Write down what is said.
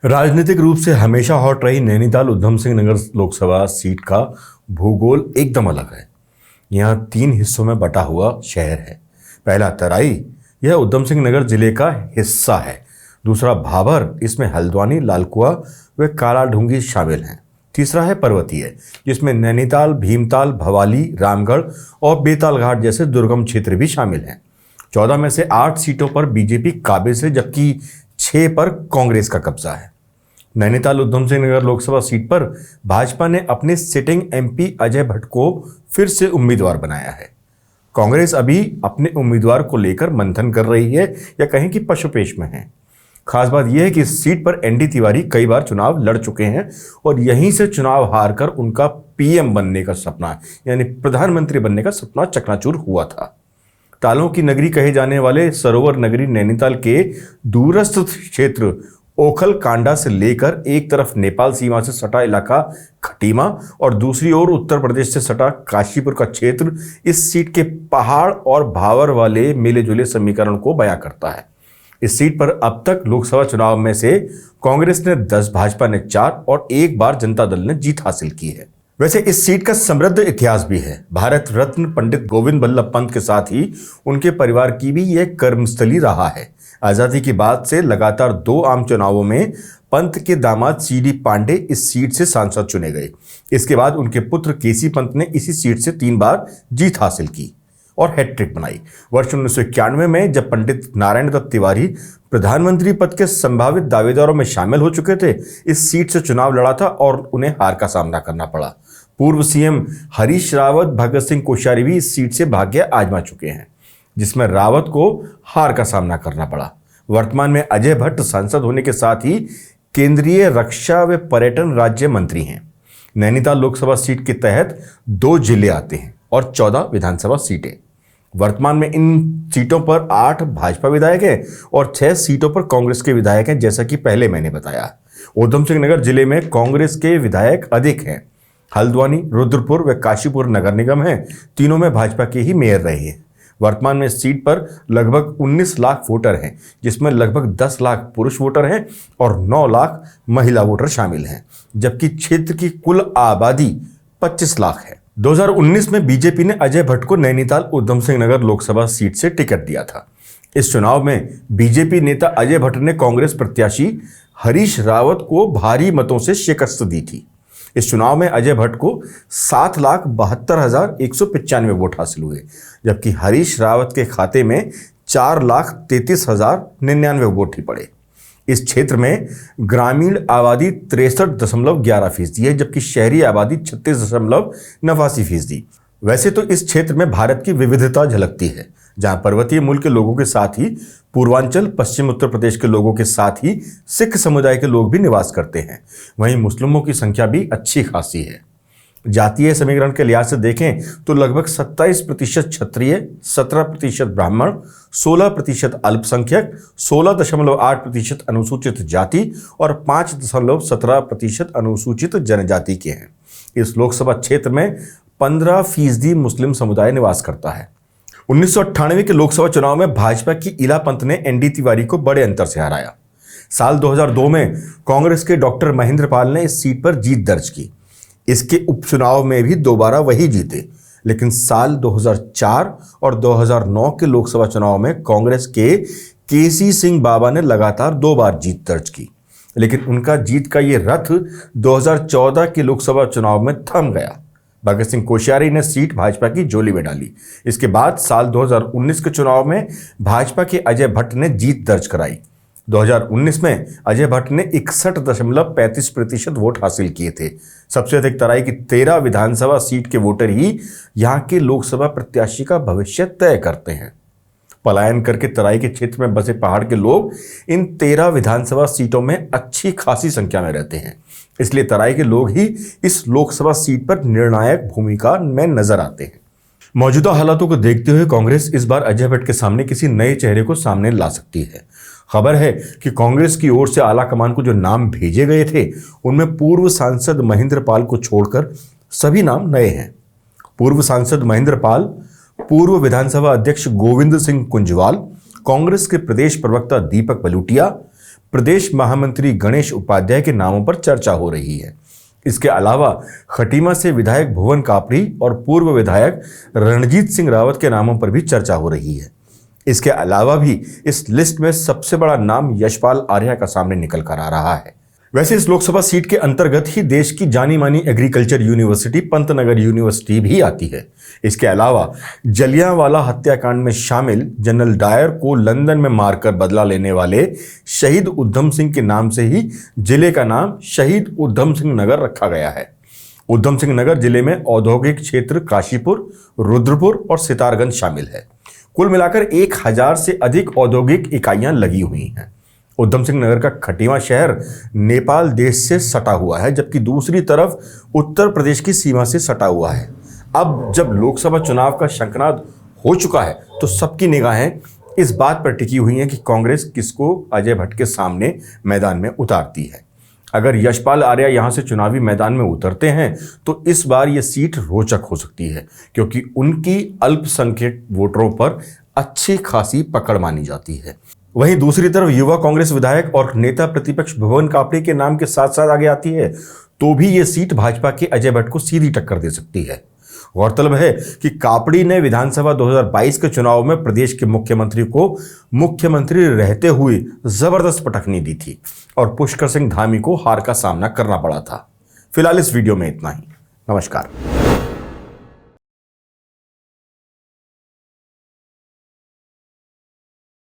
राजनीतिक रूप से हमेशा हॉट रही नैनीताल उधम सिंह नगर लोकसभा सीट का भूगोल एकदम अलग है। यहाँ 3 हिस्सों में बटा हुआ शहर है। पहला तराई, यह उधम सिंह नगर जिले का हिस्सा है। दूसरा भाबर, इसमें हल्द्वानी, लालकुआ व काला ढूंगी शामिल हैं। तीसरा है पर्वतीय, जिसमें नैनीताल, भीमताल, भवाली, रामगढ़ और बेताल घाट जैसे दुर्गम क्षेत्र भी शामिल हैं। 14 में से 8 सीटों पर बीजेपी काबिज है, जबकि 6 पर कांग्रेस का कब्जा है। नैनीताल उधम सिंह नगर लोकसभा सीट पर भाजपा ने अपने सिटिंग एमपी अजय भट्ट को फिर से उम्मीदवार बनाया है। कांग्रेस अभी अपने उम्मीदवार को लेकर मंथन कर रही है या कहें कि पशुपेश में है। खास बात यह है कि इस सीट पर एनडी तिवारी कई बार चुनाव लड़ चुके हैं और यहीं से चुनाव हारकर उनका पीएम बनने का सपना, यानी प्रधानमंत्री बनने का सपना चकनाचूर हुआ था। तालों की नगरी कहे जाने वाले सरोवर नगरी नैनीताल के दूरस्थ क्षेत्र ओखल कांडा से लेकर एक तरफ नेपाल सीमा से सटा इलाका खटीमा और दूसरी ओर उत्तर प्रदेश से सटा काशीपुर का क्षेत्र इस सीट के पहाड़ और भावर वाले मिले जुले समीकरण को बयां करता है। इस सीट पर अब तक लोकसभा चुनाव में से कांग्रेस ने 10, भाजपा ने 4 और एक बार जनता दल ने जीत हासिल की है। वैसे इस सीट का समृद्ध इतिहास भी है। भारत रत्न पंडित गोविंद बल्लभ पंत के साथ ही उनके परिवार की भी यह कर्मस्थली रहा है। आजादी के बाद से लगातार 2 आम चुनावों में पंत के दामाद सीडी पांडे इस सीट से सांसद चुने गए। इसके बाद उनके पुत्र केसी पंत ने इसी सीट से 3 बार जीत हासिल की और हैट्रिक बनाई। वर्ष 1991 में जब पंडित नारायण दत्त तिवारी प्रधानमंत्री पद के संभावित दावेदारों में शामिल हो चुके थे, इस सीट से चुनाव लड़ा था और उन्हें हार का सामना करना पड़ा। पूर्व सीएम हरीश रावत, भगत सिंह कोश्यारी भी इस सीट से भाग्य आजमा चुके हैं, जिसमें रावत को हार का सामना करना पड़ा। वर्तमान में अजय भट्ट सांसद होने के साथ ही केंद्रीय रक्षा व पर्यटन राज्य मंत्री हैं। नैनीताल लोकसभा सीट के तहत 2 जिले आते हैं और 14 विधानसभा सीटें। वर्तमान में इन सीटों पर 8 भाजपा विधायक हैं और 6 सीटों पर कांग्रेस के विधायक हैं, जैसा कि पहले मैंने बताया। उधम सिंह नगर जिले में कांग्रेस के विधायक अधिक हैं। हल्द्वानी, रुद्रपुर व काशीपुर नगर निगम हैं। तीनों में भाजपा के ही मेयर रहे हैं। वर्तमान में इस सीट पर लगभग 19 लाख वोटर हैं, जिसमें लगभग 10 लाख पुरुष वोटर हैं और 9 लाख महिला वोटर शामिल हैं, जबकि क्षेत्र की कुल आबादी 25 लाख है। 2019 में बीजेपी ने अजय भट्ट को नैनीताल उधम सिंह नगर लोकसभा सीट से टिकट दिया था। इस चुनाव में बीजेपी नेता अजय भट्ट ने कांग्रेस प्रत्याशी हरीश रावत को भारी मतों से शिकस्त दी थी। इस चुनाव में अजय भट्ट को 7,72,195 वोट हासिल हुए, जबकि हरीश रावत के खाते में 4,33,099 वोट ही पड़े। इस क्षेत्र में ग्रामीण आबादी 63.11% है, जबकि शहरी आबादी 36.89%। वैसे तो इस क्षेत्र में भारत की विविधता झलकती है, जहां पर्वतीय मूल के लोगों के साथ ही पूर्वांचल, पश्चिम उत्तर प्रदेश के लोगों के साथ ही सिख समुदाय के लोग भी निवास करते हैं। वहीं मुस्लिमों की संख्या भी अच्छी खासी है। जातीय समीकरण के लिहाज से देखें तो लगभग 27% क्षत्रिय, 17% ब्राह्मण, 16% अल्पसंख्यक, 16.8% अनुसूचित जाति और 5.17% अनुसूचित जनजाति के हैं। इस लोकसभा क्षेत्र में 15% मुस्लिम समुदाय निवास करता है। 1998 के लोकसभा चुनाव में भाजपा की इला पंत ने एनडी तिवारी को बड़े अंतर से हराया। साल 2002 में कांग्रेस के डॉक्टर महेंद्र पाल ने इस सीट पर जीत दर्ज की। इसके उपचुनाव में भी दोबारा वही जीते, लेकिन साल 2004 और 2009 के लोकसभा चुनाव में कांग्रेस के केसी सिंह बाबा ने लगातार 2 बार जीत दर्ज की, लेकिन उनका जीत का ये रथ 2014 के लोकसभा चुनाव में थम गया। भगत सिंह कोश्यारी ने सीट भाजपा की झोली में डाली। इसके बाद साल 2019 के चुनाव में भाजपा के अजय भट्ट ने जीत दर्ज कराई। 2019 में अजय भट्ट ने 61.35% वोट हासिल किए थे। सबसे अधिक तराई की 13 विधानसभा सीट के वोटर ही यहाँ के लोकसभा प्रत्याशी का भविष्य तय करते हैं। पलायन करके तराई के क्षेत्र में बसे पहाड़ के लोग इन 13 विधानसभा सीटों में अच्छी खासी संख्या में रहते हैं, इसलिए तराई के लोग ही इस लोकसभा सीट पर निर्णायक भूमिका में नजर आते हैं। मौजूदा हालातों को देखते हुए कांग्रेस इस बार अजय भट्ट के सामने किसी नए चेहरे को सामने ला सकती है। खबर है कि कांग्रेस की ओर से आला कमान को जो नाम भेजे गए थे, उनमें पूर्व सांसद महेंद्र पाल को छोड़कर सभी नाम नए हैं। पूर्व सांसद महेंद्र पाल, पूर्व विधानसभा अध्यक्ष गोविंद सिंह कुंजवाल, कांग्रेस के प्रदेश प्रवक्ता दीपक बलूटिया, प्रदेश महामंत्री गणेश उपाध्याय के नामों पर चर्चा हो रही है। इसके अलावा खटीमा से विधायक भुवन कापड़ी और पूर्व विधायक रणजीत सिंह रावत के नामों पर भी चर्चा हो रही है। इसके अलावा भी इस लिस्ट में सबसे बड़ा नाम यशपाल आर्या का सामने निकल कर आ रहा है। वैसे इस लोकसभा सीट के अंतर्गत ही देश की जानी मानी एग्रीकल्चर यूनिवर्सिटी पंतनगर यूनिवर्सिटी भी आती है। इसके अलावा जलियांवाला हत्याकांड में शामिल जनरल डायर को लंदन में मारकर बदला लेने वाले शहीद उधम सिंह के नाम से ही जिले का नाम शहीद उधम सिंह नगर रखा गया है। उधम सिंह नगर जिले में औद्योगिक क्षेत्र काशीपुर, रुद्रपुर और सितारगंज शामिल है। कुल मिलाकर 1000 से अधिक औद्योगिक इकाइयां लगी हुई हैं। उधम सिंह नगर का खटीमा शहर नेपाल देश से सटा हुआ है, जबकि दूसरी तरफ उत्तर प्रदेश की सीमा से सटा हुआ है। अब जब लोकसभा चुनाव का शंखनाद हो चुका है तो सबकी निगाहें इस बात पर टिकी हुई हैं कि कांग्रेस किसको अजय भट्ट के सामने मैदान में उतारती है। अगर यशपाल आर्या यहां से चुनावी मैदान में उतरते हैं तो इस बार यह सीट रोचक हो सकती है, क्योंकि उनकी अल्पसंख्यक वोटरों पर अच्छी खासी पकड़ मानी जाती है। वहीं दूसरी तरफ युवा कांग्रेस विधायक और नेता प्रतिपक्ष भुवन कापड़ी के नाम के साथ साथ आगे आती है तो भी यह सीट भाजपा के अजय भट्ट को सीधी टक्कर दे सकती है। गौरतलब है कि कापड़ी ने विधानसभा 2022 के चुनाव में प्रदेश के मुख्यमंत्री को मुख्यमंत्री रहते हुए जबरदस्त पटखनी दी थी और पुष्कर सिंह धामी को हार का सामना करना पड़ा था। फिलहाल इस वीडियो में इतना ही। नमस्कार।